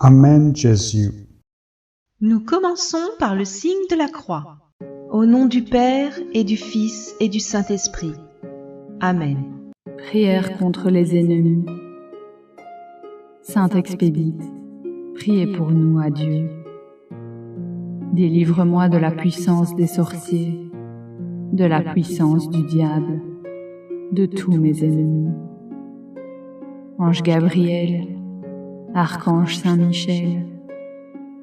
Amen Jésus. Nous commençons par le signe de la croix. Au nom du Père et du Fils et du Saint-Esprit. Amen. Prière contre les ennemis. Sainte Expédite, priez pour nous à Dieu. Délivre-moi de la puissance des sorciers, de la puissance du diable, de tous mes ennemis. Ange Gabriel, Archange Saint-Michel,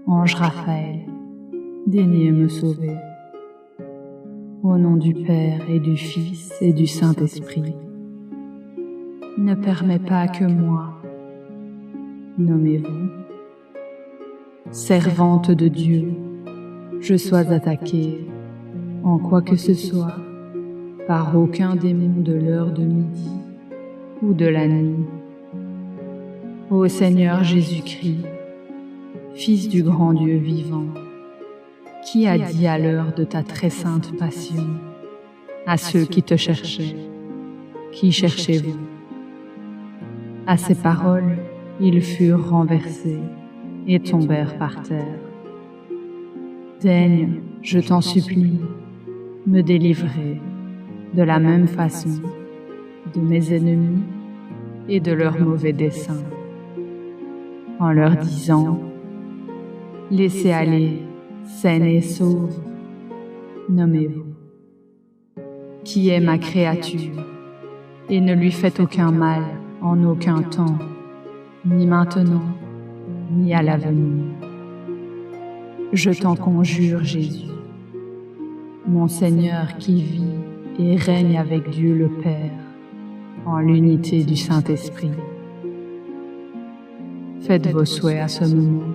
Ange Raphaël, daignez me sauver. Au nom du Père et du Fils et du Saint-Esprit. Ne permets pas que moi, nommez-vous, servante de Dieu, je sois attaquée, en quoi que ce soit, par aucun démon de l'heure de midi ou de la nuit. Ô Seigneur Jésus-Christ, Fils du grand Dieu vivant, qui a dit à l'heure de ta très sainte passion à ceux qui te cherchaient, qui cherchez-vous? À ces paroles, ils furent renversés et tombèrent par terre. Daigne, je t'en supplie, me délivrer de la même façon de mes ennemis et de leurs mauvais desseins, en leur disant: laissez aller, saine et sauve, nommez-vous. Qui est ma créature, et ne lui faites aucun mal en aucun temps, ni maintenant, ni à l'avenir. Je t'en conjure, Jésus, mon Seigneur qui vit et règne avec Dieu le Père, en l'unité du Saint-Esprit. Faites vos souhaits à ce moment.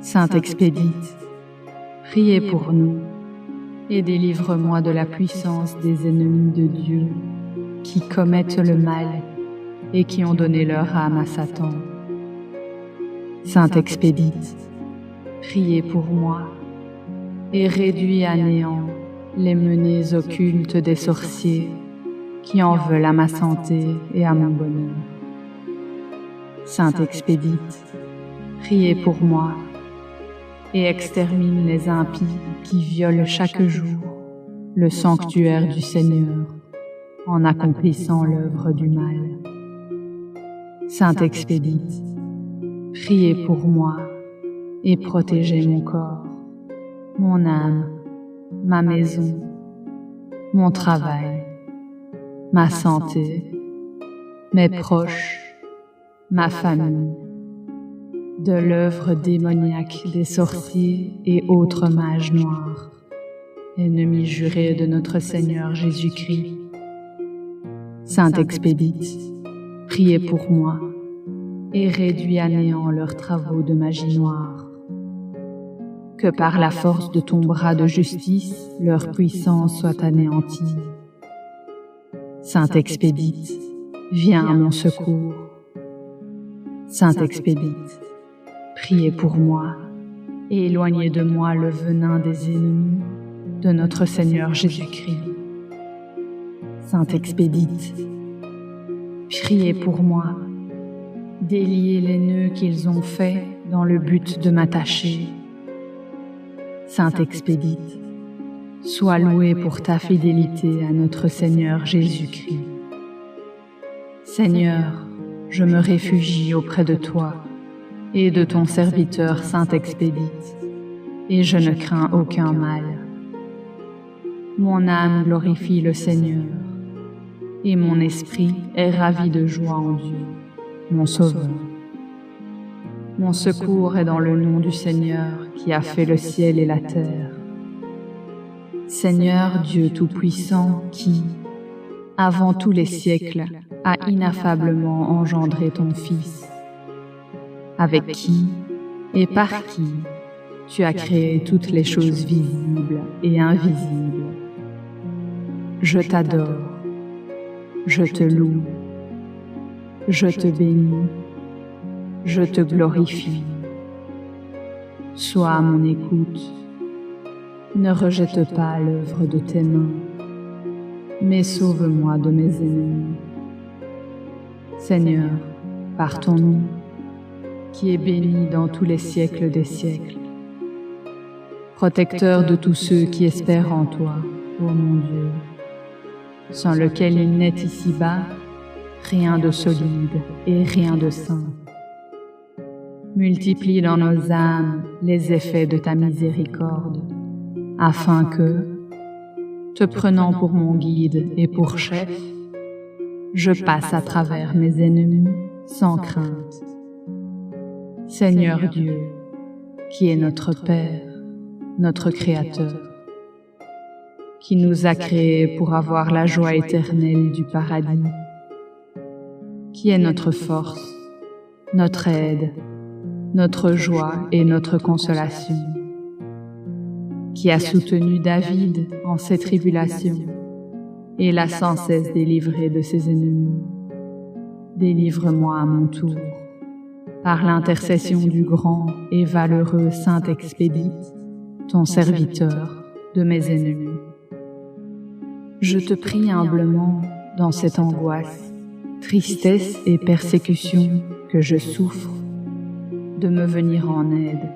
Sainte Expédite, priez pour nous et délivre-moi de la puissance des ennemis de Dieu qui commettent le mal et qui ont donné leur âme à Satan. Sainte Expédite, priez pour moi et réduis à néant les menées occultes des sorciers qui en veulent à ma santé et à mon bonheur. Sainte Expédite, priez pour moi et extermine les impies qui violent chaque jour le sanctuaire du Seigneur en accomplissant l'œuvre du mal. Sainte Expédite, priez pour moi et protégez mon corps, mon âme, ma maison, mon travail, ma santé, mes proches, ma famille, de l'œuvre démoniaque des sorciers et autres mages noirs, ennemis jurés de notre Seigneur Jésus-Christ. Sainte Expédite, priez pour moi et réduis à néant leurs travaux de magie noire. Que par la force de ton bras de justice, leur puissance soit anéantie. Sainte Expédite, viens à mon secours. Sainte Expédite, priez pour moi et éloignez de moi le venin des ennemis de notre Seigneur Jésus-Christ. Sainte Expédite, priez pour moi, déliez les nœuds qu'ils ont faits dans le but de m'attacher. Sainte Expédite, sois louée pour ta fidélité à notre Seigneur Jésus-Christ. Seigneur, je me réfugie auprès de toi et de ton serviteur Sainte Expédite, et je ne crains aucun mal. Mon âme glorifie le Seigneur, et mon esprit est ravi de joie en Dieu, mon Sauveur. Mon secours est dans le nom du Seigneur qui a fait le ciel et la terre. Seigneur Dieu Tout-Puissant qui, avant tous les siècles, a inaffablement engendré ton Fils, avec qui et par qui tu as créé toutes les choses visibles et invisibles. Je t'adore, je te loue, je te bénis, je te glorifie. Sois à mon écoute, ne rejette pas l'œuvre de tes mains, mais sauve-moi de mes ennemis. Seigneur, par ton nom, qui est béni dans tous les siècles des siècles, protecteur de tous ceux qui espèrent en toi, ô mon Dieu, sans lequel il n'est ici-bas rien de solide et rien de saint. Multiplie dans nos âmes les effets de ta miséricorde, afin que, te prenant pour mon guide et pour chef, je passe à travers mes ennemis sans crainte. Seigneur Dieu, qui est notre Père, notre Créateur, qui nous a créés pour avoir la joie éternelle du paradis, qui est notre force, notre aide, notre joie et notre consolation, qui a soutenu David en ses tribulations et l'a sans cesse délivré de ses ennemis. Délivre-moi à mon tour, par l'intercession du grand et valeureux Saint Expédite, ton serviteur, de mes ennemis. Je te prie humblement, dans cette angoisse, tristesse et persécution que je souffre, de me venir en aide,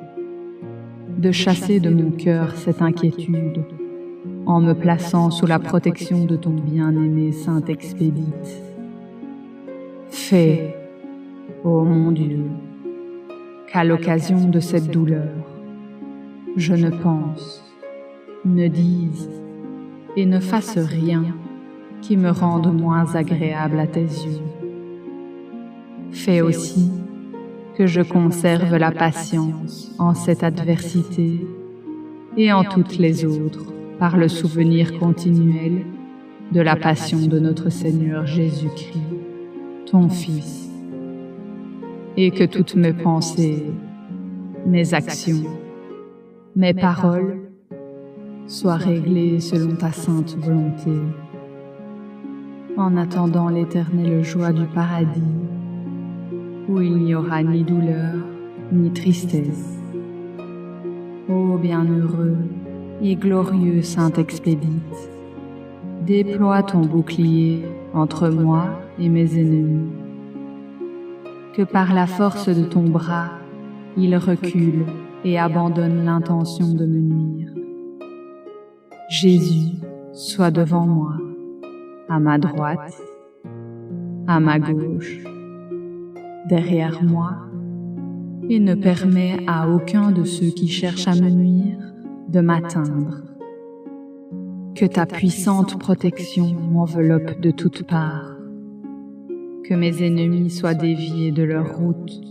de chasser de mon cœur cette inquiétude, en me plaçant sous la protection de ton bien-aimé Saint Expédite. Fais, ô mon Dieu, qu'à l'occasion de cette douleur, je ne pense, ne dise et ne fasse rien qui me rende moins agréable à tes yeux. Fais aussi que je conserve la patience en cette adversité et en toutes les autres par le souvenir continuel de la passion de notre Seigneur Jésus-Christ, ton Fils, et que toutes mes pensées, mes actions, mes paroles soient réglées selon ta sainte volonté, en attendant l'éternelle joie du paradis, où il n'y aura ni douleur, ni tristesse. Ô bienheureux et glorieux Saint Expédite, déploie ton bouclier entre moi et mes ennemis, que par la force de ton bras, ils reculent et abandonnent l'intention de me nuire. Jésus, sois devant moi, à ma droite, à ma gauche, derrière moi, et ne permets à aucun de ceux qui cherchent à me nuire de m'atteindre. Que ta puissante protection m'enveloppe de toutes parts, que mes ennemis soient déviés de leur route,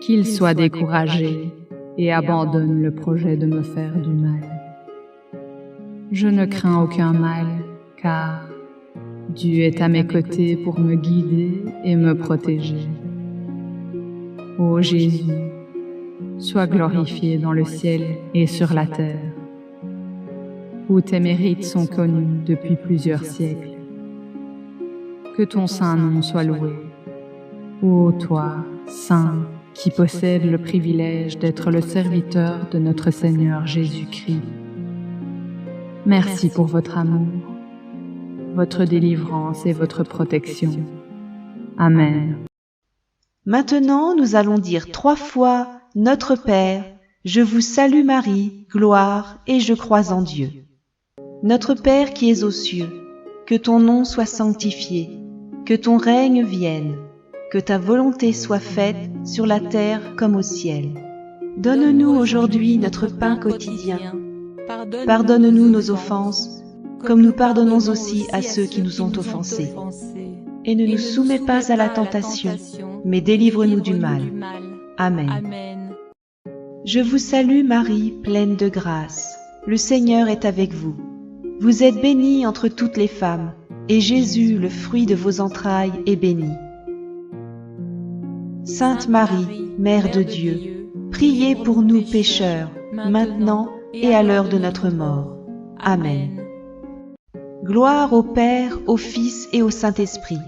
qu'ils soient découragés et abandonnent le projet de me faire du mal. Je ne crains aucun mal, car Dieu est à mes côtés pour me guider et me protéger. Ô Jésus, sois glorifié dans le ciel et sur la terre, où tes mérites sont connus depuis plusieurs siècles. Que ton saint nom soit loué. Ô toi, Saint, qui possède le privilège d'être le serviteur de notre Seigneur Jésus-Christ. Merci pour votre amour, votre délivrance et votre protection. Amen. Maintenant, nous allons dire 3 fois « Notre Père, je vous salue Marie, gloire, et je crois en Dieu. » Notre Père qui es aux cieux, que ton nom soit sanctifié, que ton règne vienne, que ta volonté soit faite sur la terre comme au ciel. Donne-nous aujourd'hui notre pain quotidien. Pardonne-nous nos offenses, comme nous pardonnons aussi à ceux qui nous ont offensés. Et ne nous soumets pas à la tentation, mais délivre-nous du mal. Amen. Je vous salue Marie, pleine de grâce. Le Seigneur est avec vous. Vous êtes bénie entre toutes les femmes, et Jésus, le fruit de vos entrailles, est béni. Sainte Marie, Mère de Dieu, priez pour nous pécheurs, maintenant et à l'heure de notre mort. Amen. Gloire au Père, au Fils et au Saint-Esprit,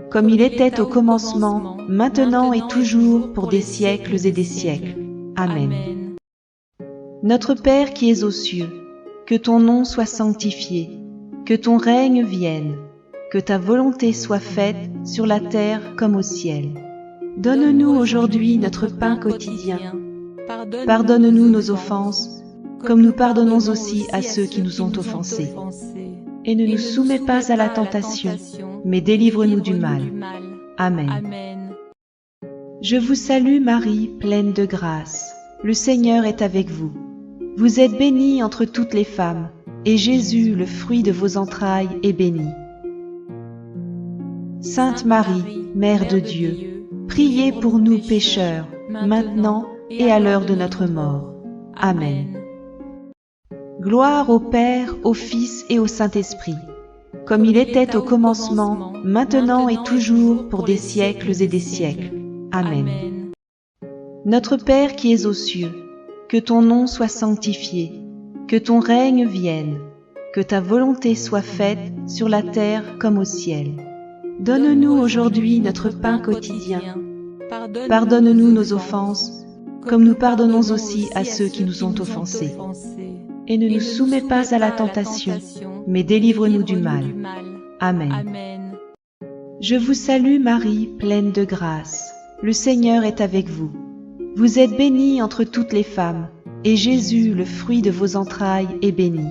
comme il était au commencement, maintenant et toujours, pour des siècles et des siècles. Amen. Notre Père qui es aux cieux, que ton nom soit sanctifié, que ton règne vienne, que ta volonté soit faite sur la terre comme au ciel. Donne-nous aujourd'hui notre pain quotidien. Pardonne-nous nos offenses, comme nous pardonnons aussi à ceux qui nous ont offensés. Et ne nous soumets pas à la tentation, mais délivre-nous du mal. Amen. Je vous salue Marie, pleine de grâce. Le Seigneur est avec vous. Vous êtes bénie entre toutes les femmes, et Jésus, le fruit de vos entrailles, est béni. Sainte Marie, Mère de Dieu, priez pour nous pécheurs, maintenant et à l'heure de notre mort. Amen. Gloire au Père, au Fils et au Saint-Esprit, comme il était au commencement, maintenant et toujours, pour des siècles et des siècles. Amen. Notre Père qui es aux cieux, que ton nom soit sanctifié, que ton règne vienne, que ta volonté soit faite sur la terre comme au ciel. Donne-nous aujourd'hui notre pain quotidien. Pardonne-nous nos offenses, comme nous pardonnons aussi à ceux qui nous ont offensés. Et ne nous soumets pas à la tentation, mais délivre-nous du mal. Amen. Je vous salue Marie, pleine de grâce. Le Seigneur est avec vous. Vous êtes bénie entre toutes les femmes, et Jésus, le fruit de vos entrailles, est béni.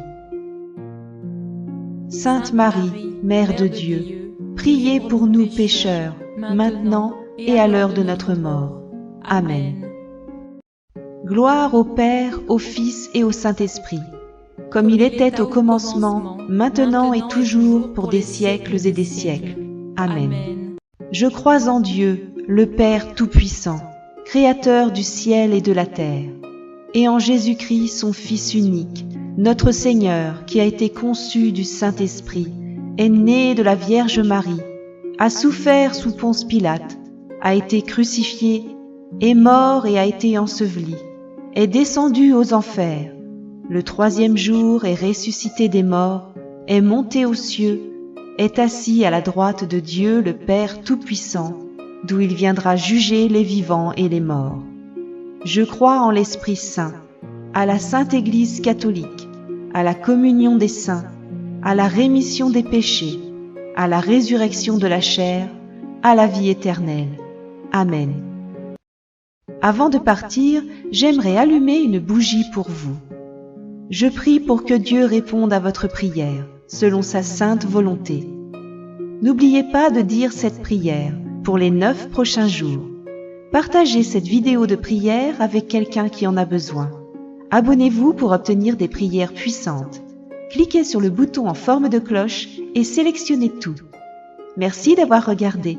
Sainte Marie, Mère de Dieu, priez pour nous pécheurs, maintenant et à l'heure de notre mort. Amen. Gloire au Père, au Fils et au Saint-Esprit, comme il était au commencement, maintenant et toujours, pour des siècles et des siècles. Amen. Je crois en Dieu, le Père Tout-Puissant, Créateur du ciel et de la terre, et en Jésus-Christ, son Fils unique, notre Seigneur, qui a été conçu du Saint-Esprit, est né de la Vierge Marie, a souffert sous Ponce Pilate, a été crucifié, est mort et a été enseveli, est descendu aux enfers, le troisième jour est ressuscité des morts, est monté aux cieux, est assis à la droite de Dieu le Père Tout-Puissant, d'où il viendra juger les vivants et les morts. Je crois en l'Esprit Saint, à la Sainte Église catholique, à la communion des saints, à la rémission des péchés, à la résurrection de la chair, à la vie éternelle. Amen. Avant de partir, j'aimerais allumer une bougie pour vous. Je prie pour que Dieu réponde à votre prière, selon sa sainte volonté. N'oubliez pas de dire cette prière pour les 9 prochains jours. Partagez cette vidéo de prière avec quelqu'un qui en a besoin. Abonnez-vous pour obtenir des prières puissantes. Cliquez sur le bouton en forme de cloche et sélectionnez tout. Merci d'avoir regardé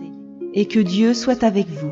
et que Dieu soit avec vous.